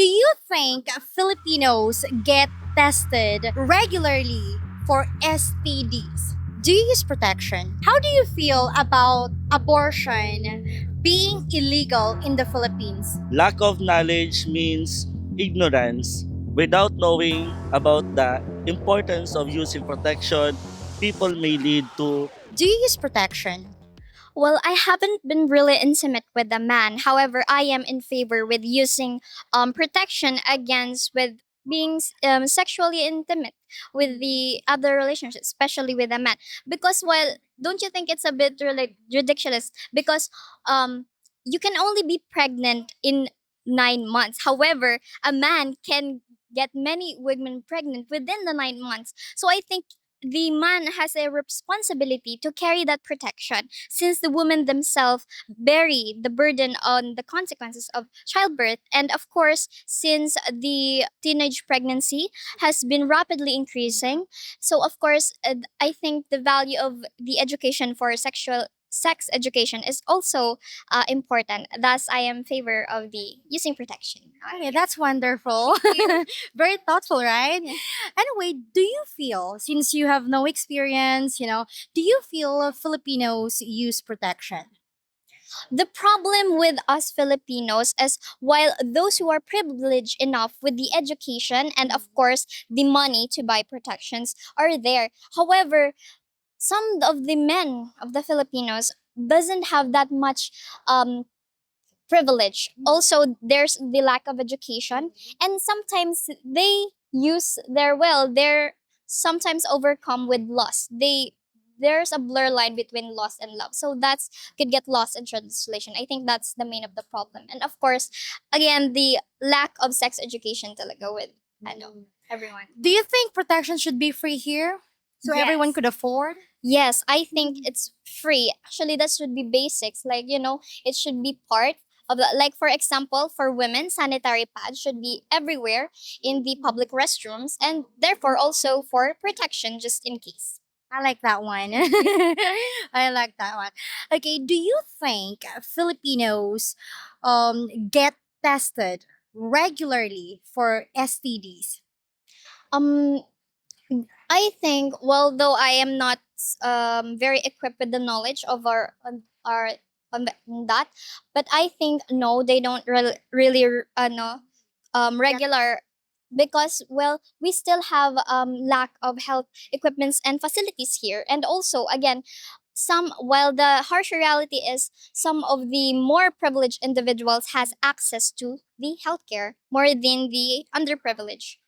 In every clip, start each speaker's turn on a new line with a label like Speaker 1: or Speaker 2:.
Speaker 1: Do you think Filipinos get tested regularly for STDs? Do you use protection? How do you feel about abortion being illegal in the Philippines?
Speaker 2: Lack of knowledge means ignorance. Without knowing about the importance of using protection, people may lead to
Speaker 1: Do you use protection?
Speaker 3: Well, I haven't been really intimate with a man. However, I am in favor with using protection against with being sexually intimate with the other relationships, especially with a man. Because while don't you think it's a bit really ridiculous? Because you can only be pregnant in 9 months. However, a man can get many women pregnant within the 9 months. So I think the man has a responsibility to carry that protection since the women themselves bear the burden on the consequences of childbirth. And of course, since the teenage pregnancy has been rapidly increasing, so of course, I think the value of the education for sexual sex education is also important. Thus, I am in favor of the using protection.
Speaker 1: Okay, that's wonderful. Very thoughtful, right? Anyway, do you feel, since you have no experience, do you feel Filipinos use protection?
Speaker 3: The problem with us Filipinos is while those who are privileged enough with the education and of course the money to buy protections are there. However, some of the men of the Filipinos doesn't have that much privilege. Also, there's the lack of education, and sometimes they use their they're sometimes overcome with loss. There's a blur line between loss and love, so that's could get lost in translation. I think that's the main of the problem, and of course, again, the lack of sex education talaga with I know everyone.
Speaker 1: Do you think protection should be free here? So everyone
Speaker 3: Yes.
Speaker 1: could afford?
Speaker 3: Yes, I think it's free. Actually, that should be basics. Like, it should be part of the, like, for example, for women, sanitary pads should be everywhere in the public restrooms and therefore also for protection just in case.
Speaker 1: I like that one. I like that one. Okay, do you think Filipinos get tested regularly for STDs?
Speaker 3: Um, I think, well, though I am not very equipped with the knowledge of our on that, but I think no, they don't really no regular because well we still have lack of health equipments and facilities here, and also again some while the harsh reality is some of the more privileged individuals has access to the healthcare more than the underprivileged,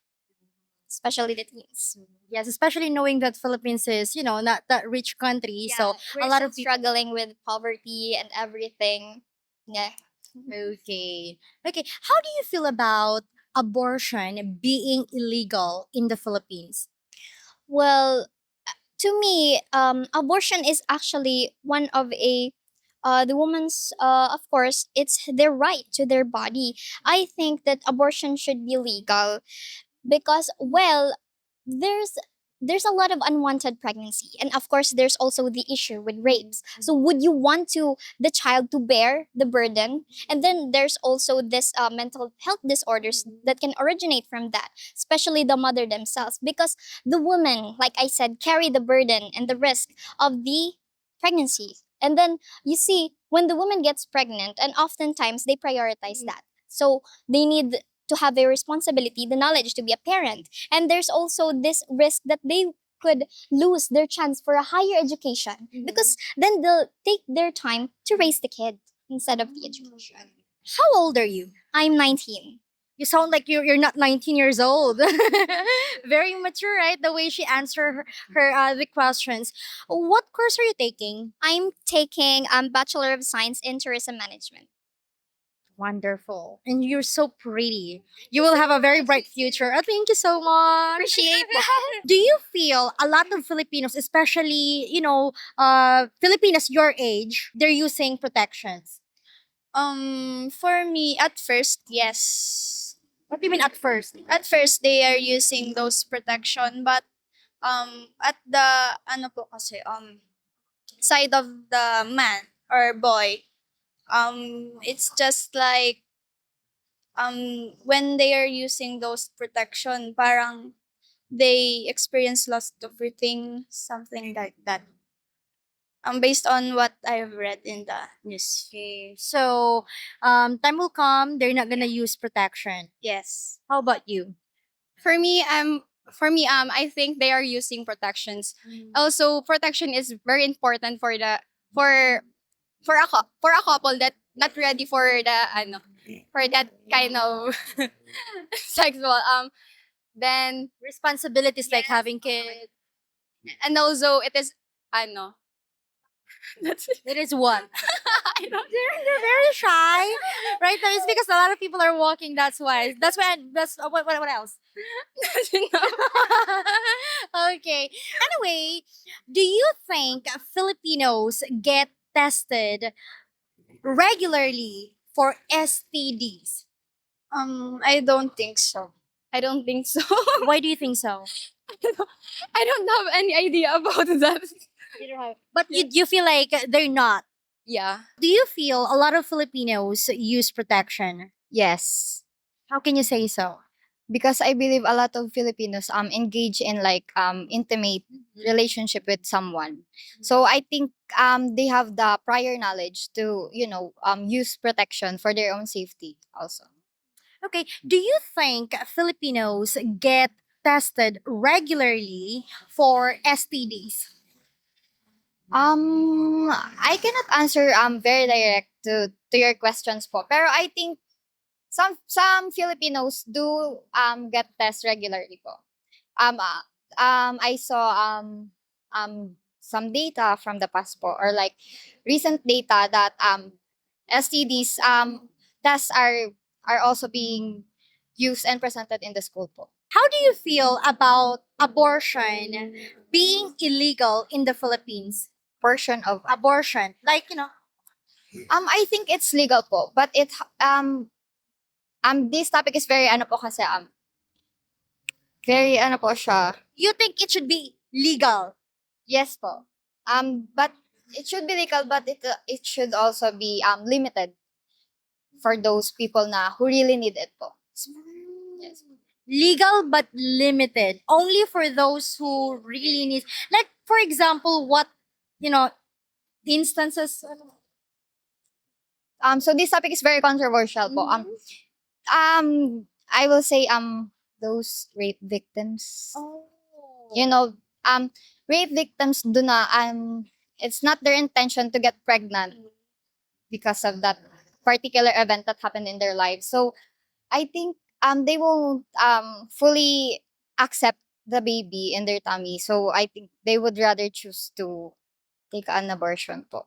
Speaker 3: especially the teens.
Speaker 1: Yes, especially knowing that Philippines is, not that rich country. So
Speaker 3: We're
Speaker 1: a lot
Speaker 3: still
Speaker 1: of people.
Speaker 3: struggling with poverty and everything. Yeah.
Speaker 1: Okay. Okay. How do you feel about abortion being illegal in the Philippines?
Speaker 3: Well, to me, abortion is actually one of a the woman's of course it's their right to their body. I think that abortion should be legal because well there's there's a lot of unwanted pregnancy, and of course there's also the issue with rapes. So would you want to the child to bear the burden? And then there's also this mental health disorders that can originate from that, especially the mother themselves, because the woman, like I said, carry the burden and the risk of the pregnancy. And then you see when the woman gets pregnant, and oftentimes they prioritize that, so they need to have a responsibility, the knowledge to be a parent. And there's also this risk that they could lose their chance for a higher education because then they'll take their time to raise the kid instead of the education.
Speaker 1: How old are you?
Speaker 3: I'm 19.
Speaker 1: You sound like you're not 19 years old. Very mature, right? The way she answered the questions. What course are you taking?
Speaker 3: I'm taking Bachelor of Science in Tourism Management.
Speaker 1: Wonderful. And you're so pretty. You will have a very bright future. Thank you so much.
Speaker 3: Appreciate that.
Speaker 1: Do you feel a lot of Filipinos, especially, Filipinos your age, they're using protections?
Speaker 4: For me, at first, yes.
Speaker 1: What do you mean at first?
Speaker 4: At first, they are using those protection, but at the side of the man or boy, it's just like when they are using those protection, parang they experience loss of breathing, something like that. Based on what I've read in the news.
Speaker 1: Okay. So, time will come, they're not gonna use protection.
Speaker 4: Yes.
Speaker 1: How about you?
Speaker 5: For me, I think they are using protections. Also, protection is very important for the for for a couple that not ready for the for that kind of sexual then
Speaker 1: Responsibilities like
Speaker 5: Yes.
Speaker 1: having kids.
Speaker 5: and also it is that's it.
Speaker 1: It is what?
Speaker 5: I don't
Speaker 1: They're very shy right now. It's because a lot of people are walking. That's why. That's why. That's what else?
Speaker 5: know.
Speaker 1: Okay. Anyway, do you think Filipinos get tested regularly for STDs?
Speaker 4: I don't think so.
Speaker 5: I don't think so.
Speaker 1: Why do you think so?
Speaker 5: I don't have any idea about that.
Speaker 1: But you feel like they're not.
Speaker 5: Yeah.
Speaker 1: Do you feel a lot of Filipinos use protection?
Speaker 6: Yes,
Speaker 1: How can you say so?
Speaker 6: because I believe a lot of Filipinos engage in like intimate relationship with someone. So I think they have the prior knowledge to use protection for their own safety also.
Speaker 1: Okay. Do you think Filipinos get tested regularly for STDs?
Speaker 6: I cannot answer very direct to your questions po. Pero I think some Filipinos do get tests regularly po. I saw some data from the past po, or like recent data that STDs tests are also being used and presented in the school po.
Speaker 1: How do you feel about abortion being illegal in the Philippines?
Speaker 6: Portion of
Speaker 1: Abortion, like
Speaker 6: I think it's legal po, but this topic is very ano po kasi very ano po siya.
Speaker 1: you think it should be legal.
Speaker 6: Yes po. But it should be legal, but it should also be limited for those people na who really need it po. Yes.
Speaker 1: Legal but limited. Only for those who really need. Like for example, what instances?
Speaker 6: So this topic is very controversial po. I will say those rape victims.
Speaker 1: Oh.
Speaker 6: You know, rape victims do not it's not their intention to get pregnant because of that particular event that happened in their lives. So I think they won't fully accept the baby in their tummy. So I think they would rather choose to take an abortion po.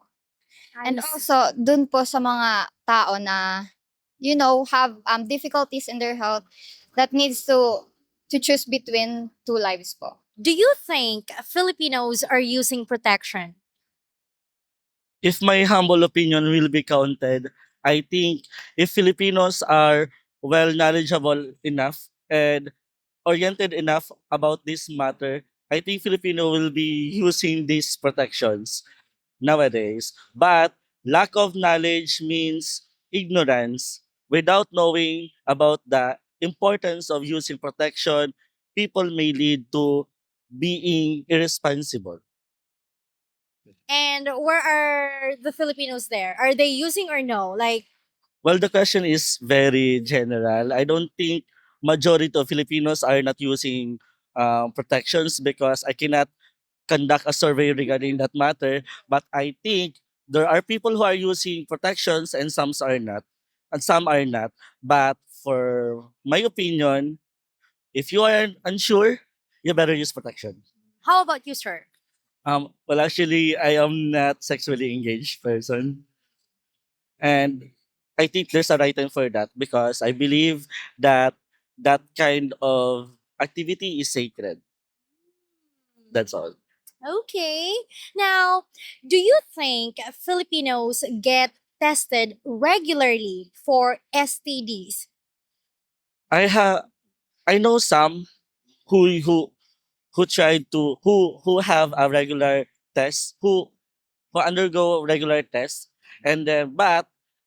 Speaker 6: And also dun po sa mga tao na have difficulties in their health that needs to choose between two lives po.
Speaker 1: Do you think Filipinos are using protection?
Speaker 2: If my humble opinion will be counted, I think if Filipinos are well knowledgeable enough and oriented enough about this matter, I think Filipino will be using these protections nowadays. But lack of knowledge means ignorance. Without knowing about the importance of using protection, people may lead to being irresponsible.
Speaker 1: And where are the Filipinos there? Are they using or no? Like,
Speaker 2: Well, the question is very general. I don't think majority of Filipinos are not using protections because I cannot conduct a survey regarding that matter. But I think there are people who are using protections and some are not. But for my opinion, if you are unsure, you better use protection.
Speaker 1: how about you, sir?
Speaker 2: Well, actually, I am not sexually engaged person, and I think there's a right time for that because I believe that that kind of activity is sacred. That's all.
Speaker 1: Okay. Now, do you think Filipinos get tested regularly for STDs?
Speaker 2: I have I know some who tried to who have a regular test who undergo regular tests, and then but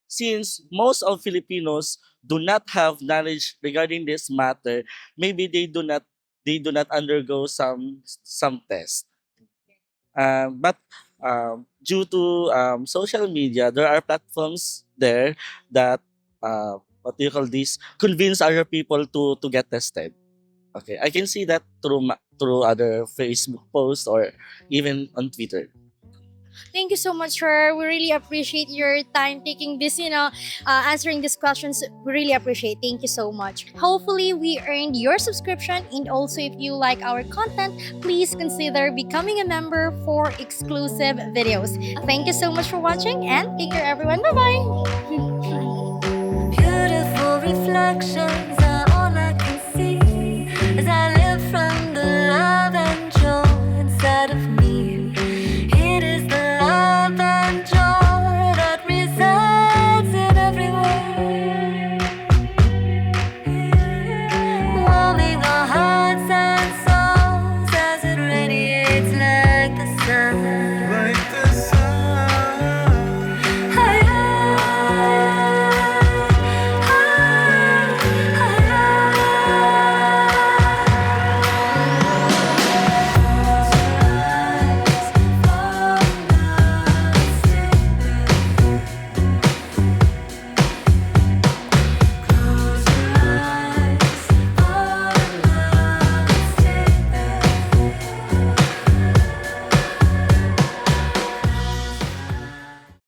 Speaker 2: since most of Filipinos do not have knowledge regarding this matter, maybe they do not undergo some test. But due to social media, there are platforms there that what do you call this? Convince other people to get tested. Okay, I can see that through other Facebook posts or even on Twitter.
Speaker 1: Thank you so much, sir. We really appreciate your time taking this, answering these questions. We really appreciate. Thank you so much. Hopefully, we earned your subscription. And also, if you like our content, please consider becoming a member for exclusive videos. Thank you so much for watching and take care, everyone. Bye bye.
Speaker 7: Beautiful reflection